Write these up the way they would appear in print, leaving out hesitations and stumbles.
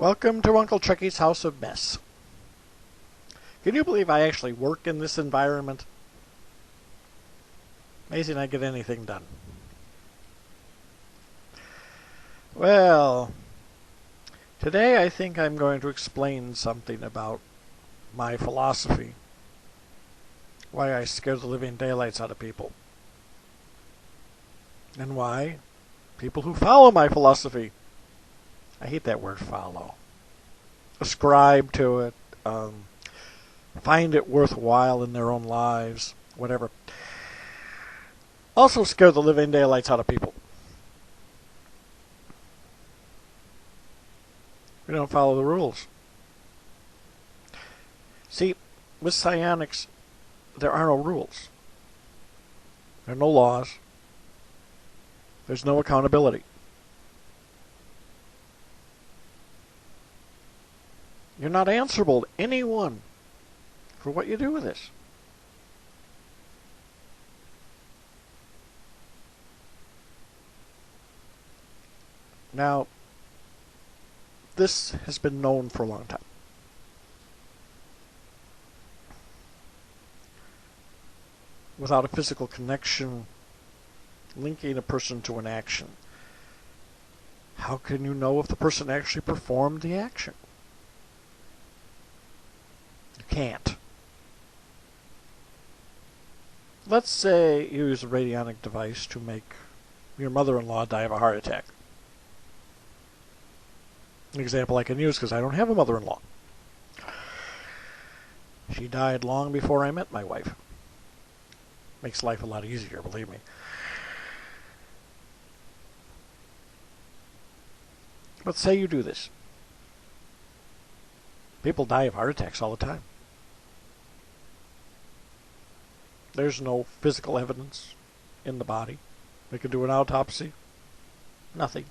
Welcome to Uncle Chuckie's House of Mess. Can you believe I actually work in this environment? Amazing I get anything done. Well, today I think I'm going to explain something about my philosophy. Why I scare the living daylights out of people. And why people who follow my philosophy, I hate that word follow, ascribe to it, find it worthwhile in their own lives, whatever, also scare the living daylights out of people. We don't follow the rules. See, with psionics, there are no rules. There are no laws. There's no accountability. You're not answerable to anyone for what you do with this. Now, this has been known for a long time. Without a physical connection linking a person to an action, how can you know if the person actually performed the action? You can't. Let's say you use a radionic device to make your mother-in-law die of a heart attack. An example I can use because I don't have a mother-in-law. She died long before I met my wife. Makes life a lot easier, believe me. But say you do this. People die of heart attacks all the time. There's no physical evidence in the body. They can do an autopsy. Nothing.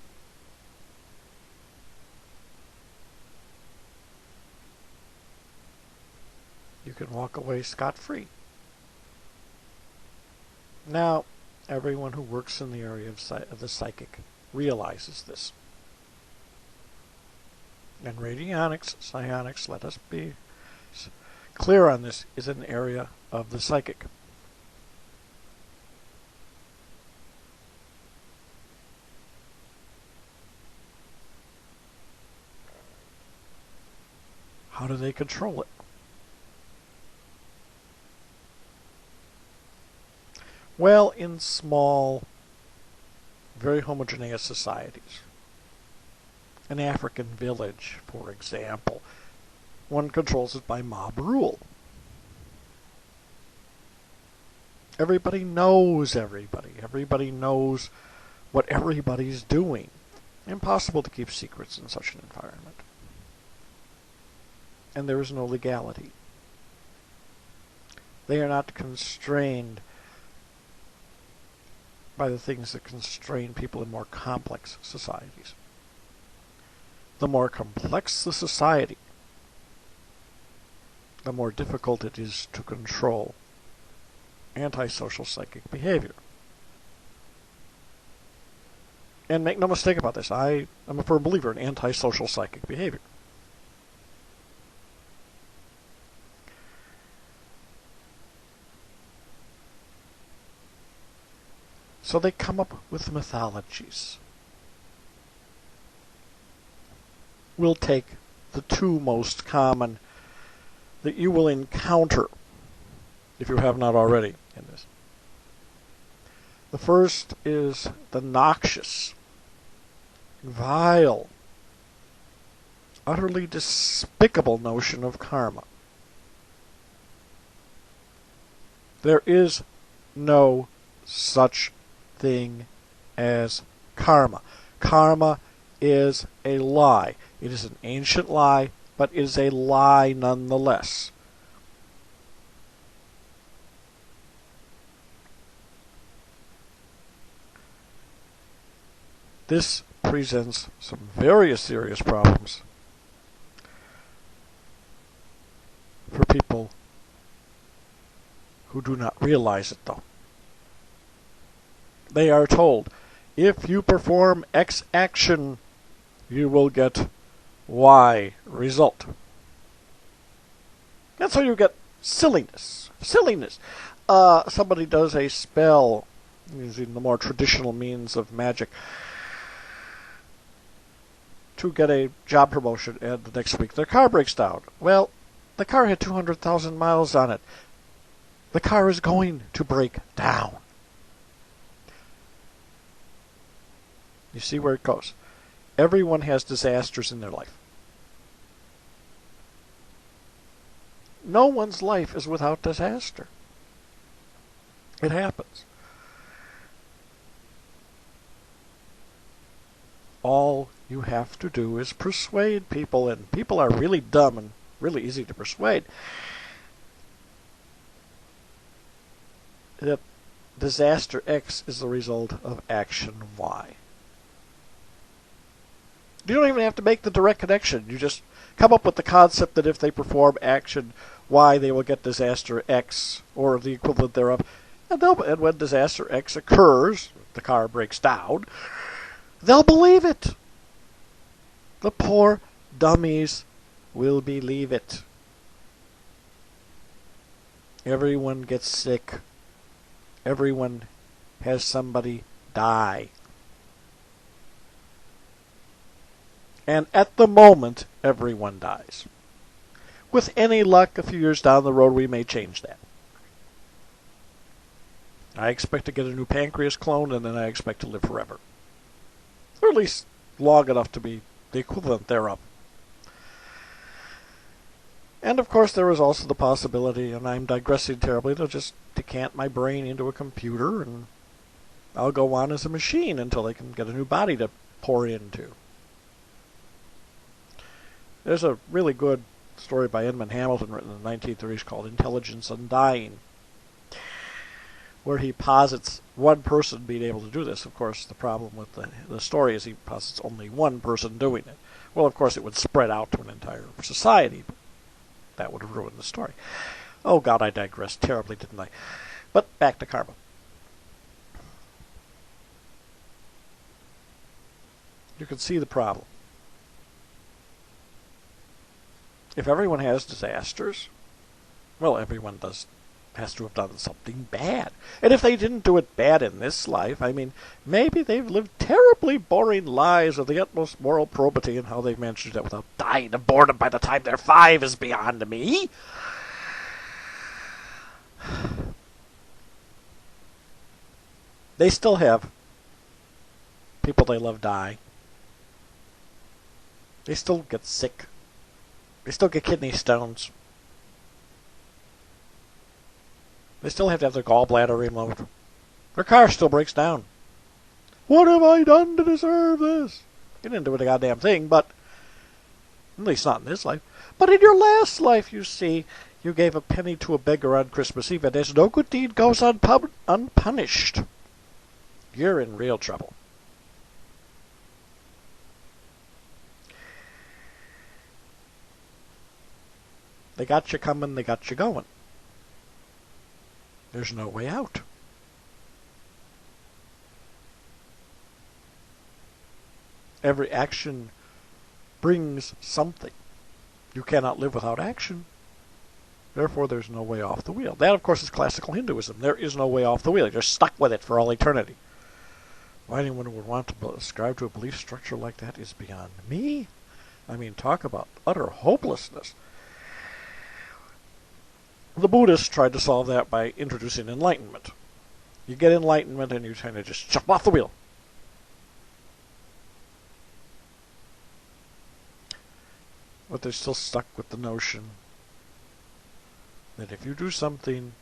You can walk away scot-free. Now, everyone who works in the area of the psychic realizes this. And radionics, psionics, let us be clear on this, is an area of the psychic. How do they control it? Well, in small, very homogeneous societies. An African village, for example, one controls it by mob rule. Everybody knows everybody. Everybody knows what everybody's doing. Impossible to keep secrets in such an environment. And there is no legality. They are not constrained by the things that constrain people in more complex societies. The more complex the society, the more difficult it is to control antisocial psychic behavior. And make no mistake about this, I am a firm believer in antisocial psychic behavior. So they come up with mythologies. We'll take the two most common that you will encounter, if you have not already, in this. The first is the noxious, vile, utterly despicable notion of karma. There is no such thing as karma. Karma is a lie. It is an ancient lie, but it is a lie nonetheless. This presents some very serious problems for people who do not realize it, though. They are told, if you perform X action, you will get Y result. That's how you get silliness. Silliness. Somebody does a spell using the more traditional means of magic to get a job promotion, and the next week their car breaks down. Well, the car had 200,000 miles on it. The car is going to break down. You see where it goes. Everyone has disasters in their life. No one's life is without disaster. It happens. All you have to do is persuade people, and people are really dumb and really easy to persuade, that disaster X is the result of action Y. You don't even have to make the direct connection. You just come up with the concept that if they perform action Y, they will get disaster X, or the equivalent thereof. And when disaster X occurs, the car breaks down, they'll believe it. The poor dummies will believe it. Everyone gets sick. Everyone has somebody die. And at the moment, everyone dies. With any luck, a few years down the road, we may change that. I expect to get a new pancreas clone, and then I expect to live forever. Or at least long enough to be the equivalent thereof. And of course there is also the possibility, and I'm digressing terribly, they'll just decant my brain into a computer and I'll go on as a machine until they can get a new body to pour into. There's a really good story by Edmund Hamilton written in the 1930s called Intelligence Undying, where he posits one person being able to do this. Of course, the problem with the story is he posits only one person doing it. Well, of course, it would spread out to an entire society, but that would ruin the story. Oh, God, I digressed terribly, didn't I? But back to karma. You can see the problem. If everyone has disasters, well, everyone has to have done something bad. And if they didn't do it bad in this life, I mean, maybe they've lived terribly boring lives of the utmost moral probity, and how they've managed to do that without dying of boredom by the time they're 5 is beyond me. They still have people they love die. They still get sick. They still get kidney stones. They still have to have their gallbladder removed. Their car still breaks down. What have I done to deserve this? You didn't do a goddamn thing, but at least not in this life. But in your last life, you see, you gave a penny to a beggar on Christmas Eve, and as no good deed goes unpunished, you're in real trouble. They got you coming, they got you going. There's no way out. Every action brings something. You cannot live without action. Therefore, there's no way off the wheel. That, of course, is classical Hinduism. There is no way off the wheel. You're stuck with it for all eternity. Why anyone would want to ascribe to a belief structure like that is beyond me. I mean, talk about utter hopelessness. The Buddhists tried to solve that by introducing enlightenment. You get enlightenment and you kind of just jump off the wheel. But they're still stuck with the notion that if you do something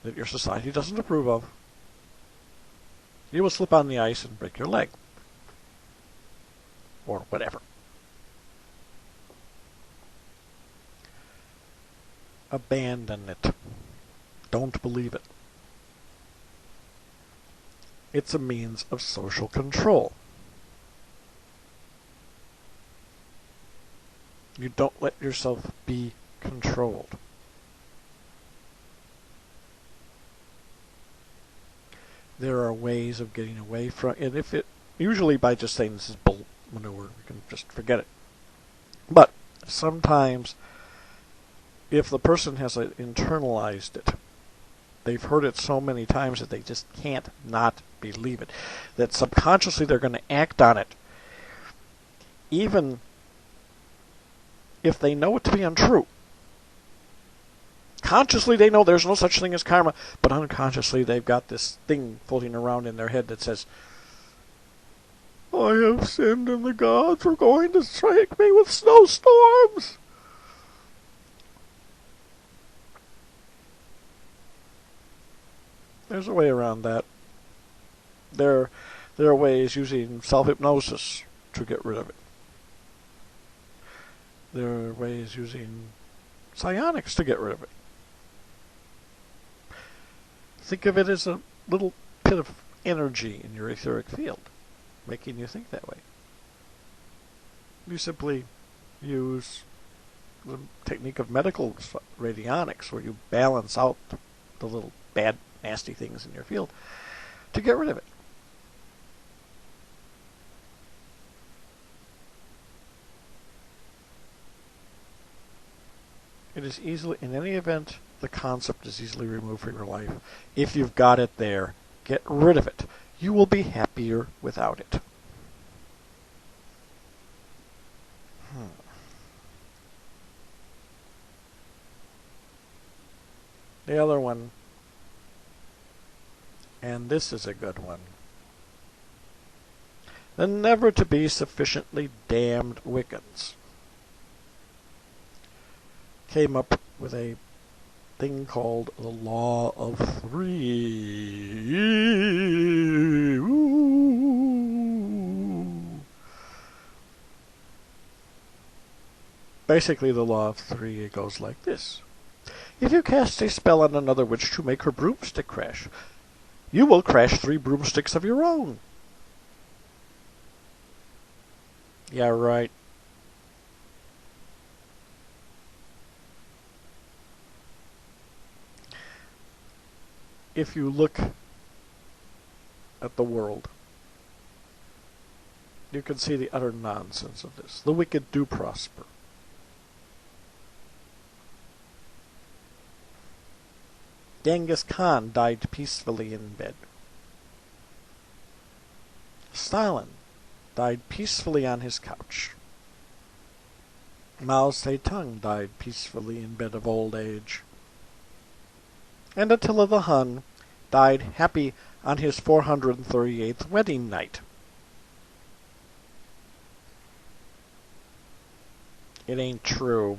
that your society doesn't approve of, you will slip on the ice and break your leg. Or whatever. Abandon it. Don't believe it. It's a means of social control. You don't let yourself be controlled. There are ways of getting away from it. Usually by just saying this is manure. We can just forget it. But sometimes, if the person has internalized it, they've heard it so many times that they just can't not believe it, that subconsciously they're going to act on it, even if they know it to be untrue. Consciously they know there's no such thing as karma, but unconsciously they've got this thing floating around in their head that says, I have sinned and the gods are going to strike me with snowstorms. There's a way around that. There are ways using self-hypnosis to get rid of it. There are ways using psionics to get rid of it. Think of it as a little bit of energy in your etheric field, making you think that way. You simply use the technique of medical radionics, where you balance out the little bad, nasty things in your field to get rid of it. It is easily, in any event, the concept is easily removed from your life. If you've got it there, get rid of it. You will be happier without it. The other one, and this is a good one. The never to be sufficiently damned Wiccans came up with a thing called the Law of Three. Ooh. Basically, the Law of Three, it goes like this. If you cast a spell on another witch to make her broomstick crash, you will crash 3 broomsticks of your own. Yeah, right. If you look at the world, you can see the utter nonsense of this. The wicked do prosper. Genghis Khan died peacefully in bed. Stalin died peacefully on his couch. Mao Zedong died peacefully in bed of old age. And Attila the Hun died happy on his 438th wedding night. It ain't true.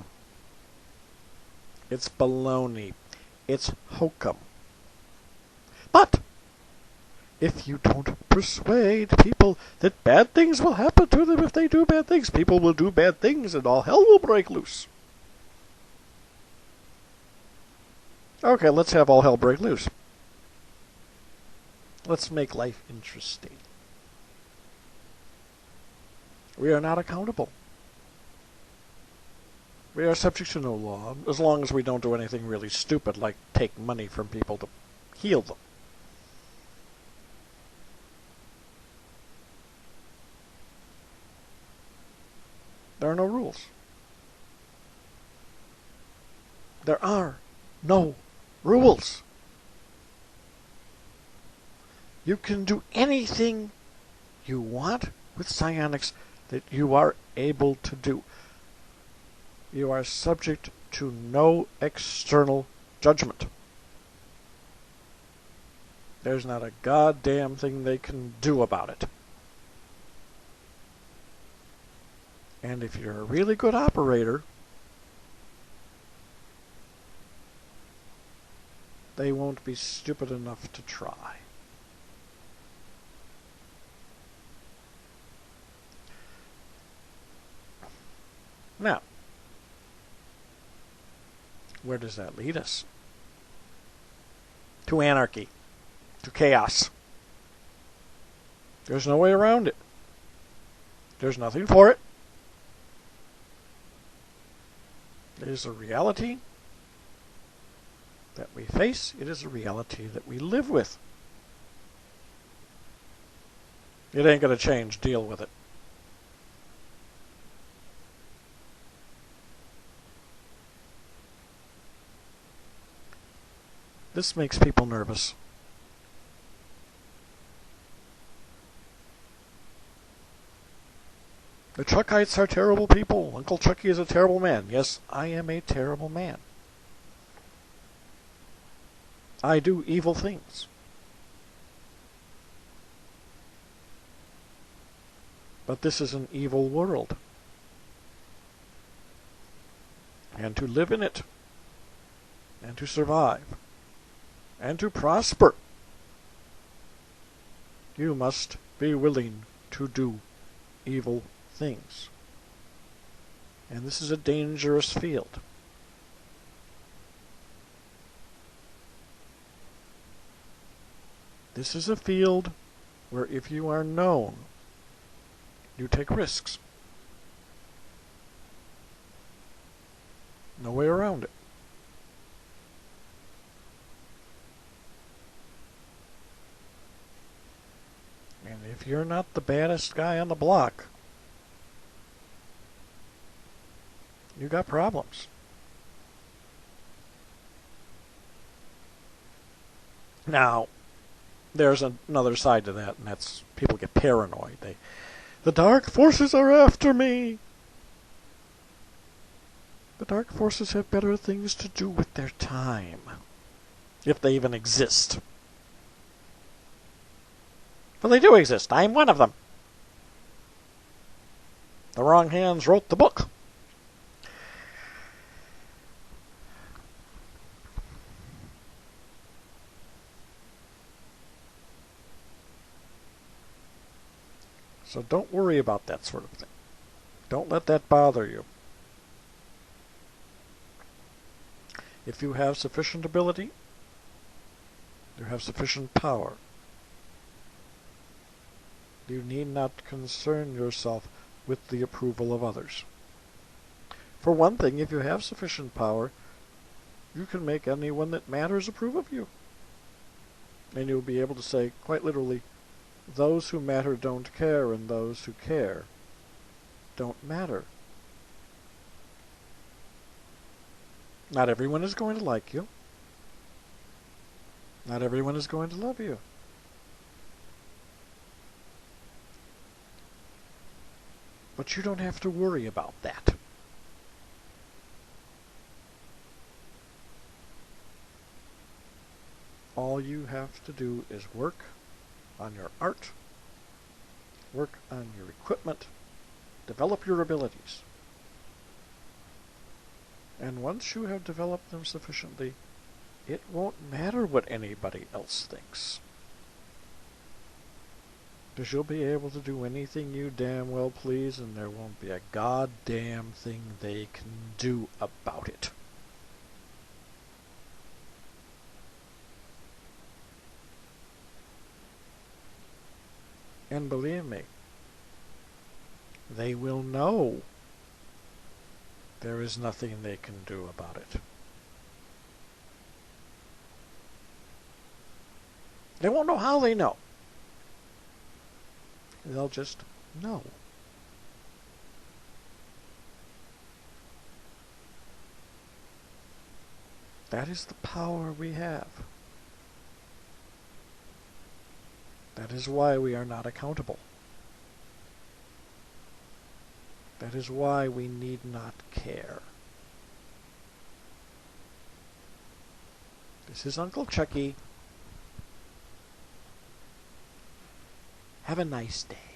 It's baloney. It's hokum. But if you don't persuade people that bad things will happen to them if they do bad things, people will do bad things and all hell will break loose. Okay, let's have all hell break loose. Let's make life interesting. We are not accountable. We are subject to no law, as long as we don't do anything really stupid, like take money from people to heal them. There are no rules. There are no rules. You can do anything you want with psionics that you are able to do. You are subject to no external judgment. There's not a goddamn thing they can do about it. And if you're a really good operator, they won't be stupid enough to try. Now, where does that lead us? To anarchy. To chaos. There's no way around it. There's nothing for it. It is a reality that we face. It is a reality that we live with. It ain't going to change. Deal with it. This makes people nervous. The Chuckites are terrible people. Uncle Chuckie is a terrible man. Yes, I am a terrible man. I do evil things. But this is an evil world. And to live in it, and to survive, and to prosper, you must be willing to do evil things. And this is a dangerous field. This is a field where if you are known, you take risks. No way around it. And if you're not the baddest guy on the block, you got problems. Now, there's another side to that, and that's people get paranoid. The dark forces are after me. The dark forces have better things to do with their time, if they even exist. But they do exist. I'm one of them. The wrong hands wrote the book. So don't worry about that sort of thing. Don't let that bother you. If you have sufficient ability, you have sufficient power, you need not concern yourself with the approval of others. For one thing, if you have sufficient power, you can make anyone that matters approve of you. And you'll be able to say, quite literally, those who matter don't care, and those who care don't matter. Not everyone is going to like you. Not everyone is going to love you. But you don't have to worry about that. All you have to do is work on your art, work on your equipment, develop your abilities. And once you have developed them sufficiently, it won't matter what anybody else thinks. Because you'll be able to do anything you damn well please, and there won't be a goddamn thing they can do about it. And believe me, they will know there is nothing they can do about it. They won't know how they know. They'll just know. That is the power we have. That is why we are not accountable. That is why we need not care. This is Uncle Chuckie. Have a nice day.